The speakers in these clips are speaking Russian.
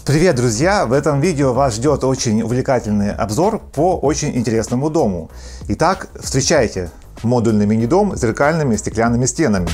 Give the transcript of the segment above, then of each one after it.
Привет, друзья! В этом видео вас ждет очень увлекательный обзор по очень интересному дому. Итак, встречайте модульный мини-дом с зеркальными стеклянными стенами.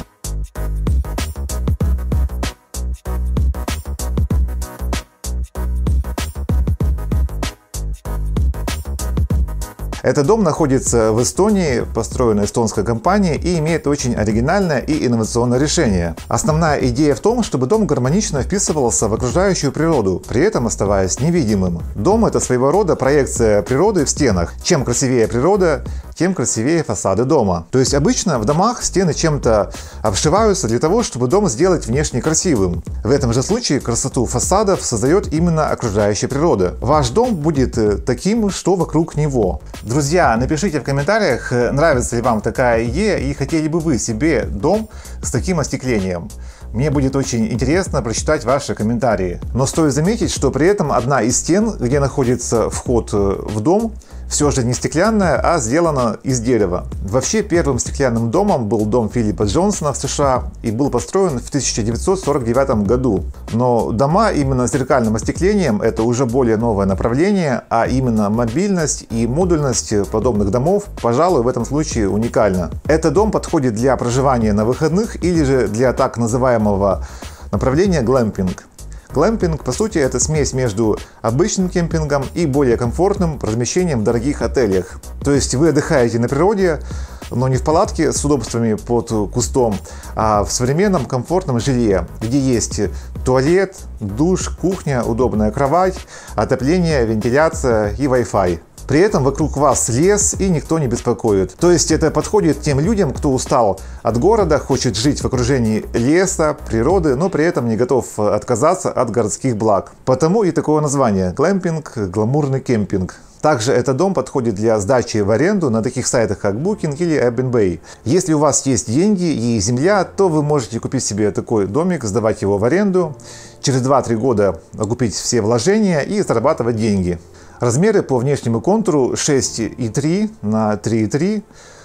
Этот дом находится в Эстонии, построен эстонской компанией и имеет очень оригинальное и инновационное решение. Основная идея в том, чтобы дом гармонично вписывался в окружающую природу, при этом оставаясь невидимым. Дом — это своего рода проекция природы в стенах. Чем красивее природа, тем красивее фасады дома. То есть обычно в домах стены чем-то обшиваются для того, чтобы дом сделать внешне красивым. В этом же случае красоту фасадов создает именно окружающая природа. Ваш дом будет таким, что вокруг него. Друзья, напишите в комментариях, нравится ли вам такая идея и хотели бы вы себе дом с таким остеклением. Мне будет очень интересно прочитать ваши комментарии. Но стоит заметить, что при этом одна из стен, где находится вход в дом, все же не стеклянная, а сделана из дерева. Вообще первым стеклянным домом был дом Филиппа Джонсона в США и был построен в 1949 году. Но дома именно с зеркальным остеклением — это уже более новое направление, а именно мобильность и модульность подобных домов, пожалуй, в этом случае уникальна. Этот дом подходит для проживания на выходных или же для так называемого направления глэмпинг. Глэмпинг, по сути, это смесь между обычным кемпингом и более комфортным размещением в дорогих отелях. То есть вы отдыхаете на природе, но не в палатке с удобствами под кустом, а в современном комфортном жилье, где есть туалет, душ, кухня, удобная кровать, отопление, вентиляция и Wi-Fi. При этом вокруг вас лес и никто не беспокоит. То есть это подходит тем людям, кто устал от города, хочет жить в окружении леса, природы, но при этом не готов отказаться от городских благ. Потому и такое название – глэмпинг, гламурный кемпинг. Также этот дом подходит для сдачи в аренду на таких сайтах, как Booking или Airbnb. Если у вас есть деньги и земля, то вы можете купить себе такой домик, сдавать его в аренду, через 2-3 года окупить все вложения и зарабатывать деньги. Размеры по внешнему контуру 6,3 на 3,3,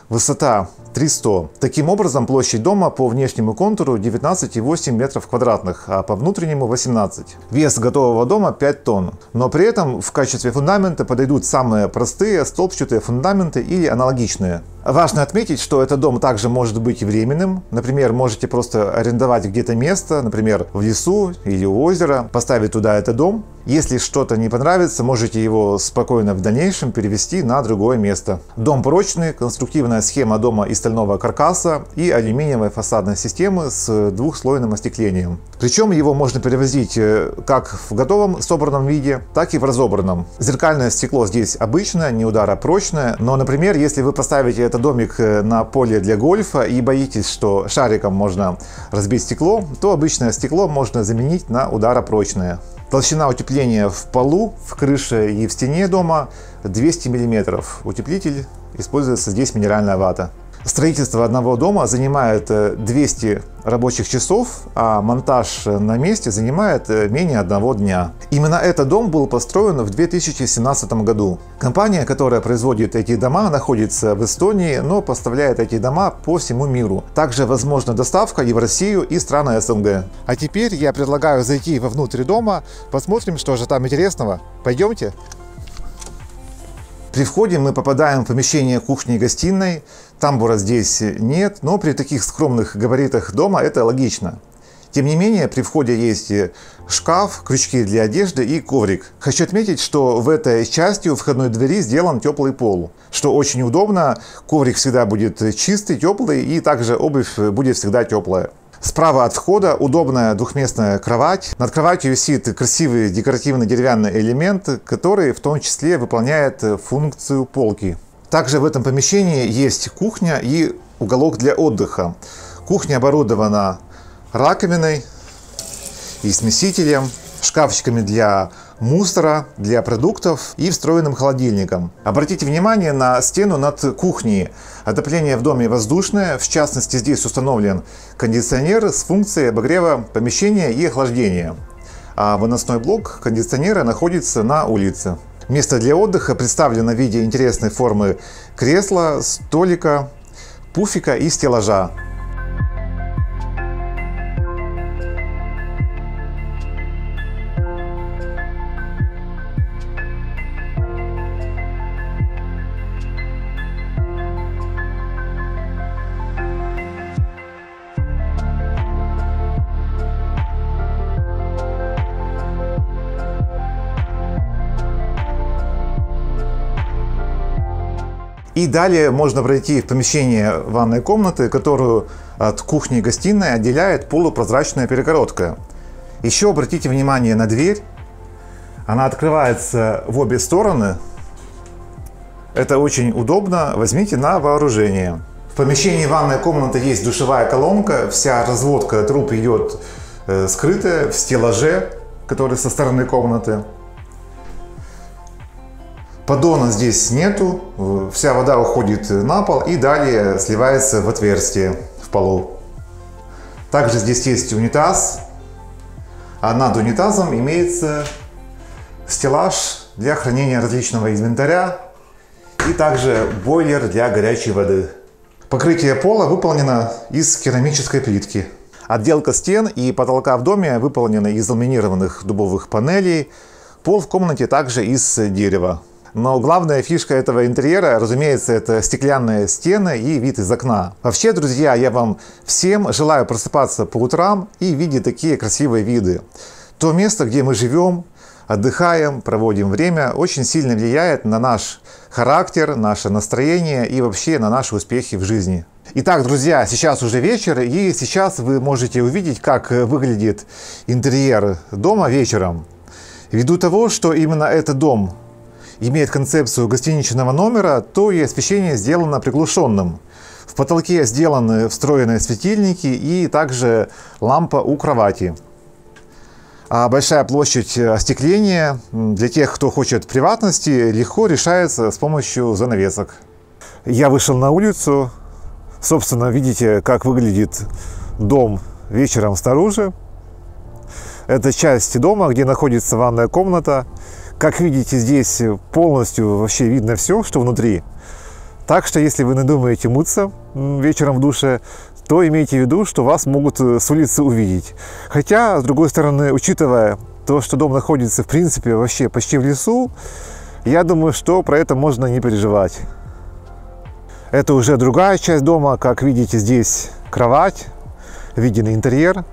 высота 300. Таким образом, площадь дома по внешнему контуру 19,8 метров квадратных, а по внутреннему 18. Вес готового дома 5 тонн. Но при этом в качестве фундамента подойдут самые простые столбчатые фундаменты или аналогичные. Важно отметить, что этот дом также может быть временным. Например, можете просто арендовать где-то место, например, в лесу или у озера, поставить туда этот дом. Если что-то не понравится, можете его спокойно в дальнейшем перевести на другое место. Дом прочный, конструктивная схема дома из стального каркаса и алюминиевой фасадной системы с двухслойным остеклением. Причем его можно перевозить как в готовом собранном виде, так и в разобранном. Зеркальное стекло здесь обычное, не ударопрочное, но, например, если вы поставите этот домик на поле для гольфа и боитесь, что шариком можно разбить стекло, то обычное стекло можно заменить на ударопрочное. Толщина утепления в полу, в крыше и в стене дома 200 мм. Утеплитель используется здесь минеральная вата. Строительство одного дома занимает 200 рабочих часов, а монтаж на месте занимает менее 1 дня. Именно этот дом был построен в 2017 году. Компания, которая производит эти дома, находится в Эстонии, но поставляет эти дома по всему миру. Также возможна доставка и в Россию, и страны СНГ. А теперь я предлагаю зайти вовнутрь дома, посмотрим, что же там интересного. Пойдемте. При входе мы попадаем в помещение кухни и гостиной. Тамбура здесь нет, но при таких скромных габаритах дома это логично. Тем не менее, при входе есть шкаф, крючки для одежды и коврик. Хочу отметить, что в этой части у входной двери сделан теплый пол, что очень удобно. Коврик всегда будет чистый, теплый, и также обувь будет всегда теплая. Справа от входа удобная двухместная кровать. Над кроватью висит красивый декоративный деревянный элемент, который в том числе выполняет функцию полки. Также в этом помещении есть кухня и уголок для отдыха. Кухня оборудована раковиной и смесителем, шкафчиками для мусора, для продуктов и встроенным холодильником. Обратите внимание на стену над кухней. Отопление в доме воздушное, в частности здесь установлен кондиционер с функцией обогрева помещения и охлаждения. А выносной блок кондиционера находится на улице. Место для отдыха представлено в виде интересной формы кресла, столика, пуфика и стеллажа. И далее можно пройти в помещение ванной комнаты, которую от кухни и гостиной отделяет полупрозрачная перегородка. Еще обратите внимание на дверь. Она открывается в обе стороны. Это очень удобно, возьмите на вооружение. В помещении ванной комнаты есть душевая колонка, вся разводка труб идет скрытая в стеллаже, который со стороны комнаты. Поддона здесь нету, вся вода уходит на пол и далее сливается в отверстие в полу. Также здесь есть унитаз, а над унитазом имеется стеллаж для хранения различного инвентаря и также бойлер для горячей воды. Покрытие пола выполнено из керамической плитки. Отделка стен и потолка в доме выполнены из ламинированных дубовых панелей. Пол в комнате также из дерева. Но главная фишка этого интерьера, разумеется, это стеклянные стены и вид из окна. Вообще, друзья, я вам всем желаю просыпаться по утрам и видеть такие красивые виды. То место, где мы живем, отдыхаем, проводим время, очень сильно влияет на наш характер, наше настроение и вообще на наши успехи в жизни. Итак, друзья, сейчас уже вечер, и сейчас вы можете увидеть, как выглядит интерьер дома вечером. Ввиду того, что именно этот дом имеет концепцию гостиничного номера, то и освещение сделано приглушенным. В потолке сделаны встроенные светильники и также лампа у кровати. А большая площадь остекления для тех, кто хочет приватности, легко решается с помощью занавесок. Я вышел на улицу. Собственно, видите, как выглядит дом вечером снаружи. Это часть дома, где находится ванная комната. Как видите, здесь полностью вообще видно все, что внутри. Так что, если вы надумаете мыться вечером в душе, то имейте в виду, что вас могут с улицы увидеть. Хотя, с другой стороны, учитывая то, что дом находится, в принципе, вообще почти в лесу, я думаю, что про это можно не переживать. Это уже другая часть дома. Как видите, здесь кровать, виден интерьер.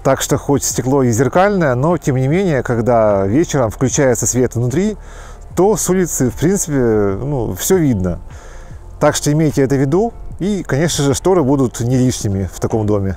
Так что хоть стекло и зеркальное, но тем не менее, когда вечером включается свет внутри, то с улицы, в принципе, все видно. Так что имейте это в виду. И, конечно же, шторы будут не лишними в таком доме.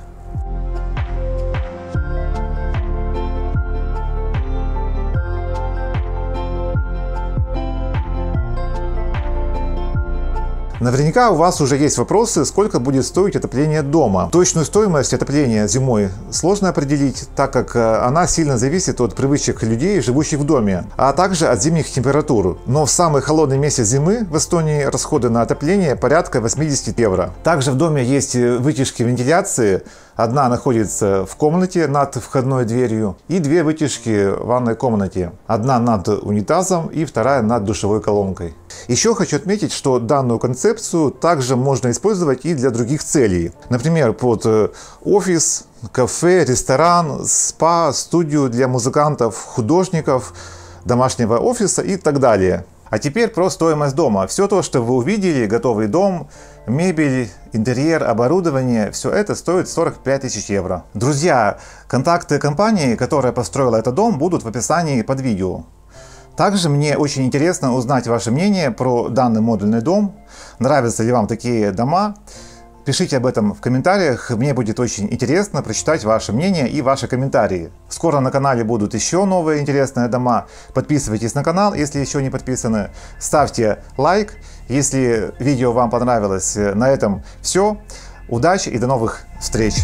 Наверняка у вас уже есть вопросы, сколько будет стоить отопление дома. Точную стоимость отопления зимой сложно определить, так как она сильно зависит от привычек людей, живущих в доме, а также от зимних температур. Но в самый холодный месяц зимы в Эстонии расходы на отопление порядка 80 евро. Также в доме есть вытяжки вентиляции. Одна находится в комнате над входной дверью и две вытяжки в ванной комнате. Одна над унитазом и вторая над душевой колонкой. Еще хочу отметить, что данную концепцию также можно использовать и для других целей. Например, под офис, кафе, ресторан, спа, студию для музыкантов, художников, домашнего офиса и так далее. А теперь про стоимость дома. Все то, что вы увидели, готовый дом, мебель, интерьер, оборудование, все это стоит 45 тысяч евро. Друзья, контакты компании, которая построила этот дом, будут в описании под видео. Также мне очень интересно узнать ваше мнение про данный модульный дом. Нравятся ли вам такие дома? Пишите об этом в комментариях, мне будет очень интересно прочитать ваше мнение и ваши комментарии. Скоро на канале будут еще новые интересные дома. Подписывайтесь на канал, если еще не подписаны. Ставьте лайк, если видео вам понравилось. На этом все. Удачи и до новых встреч!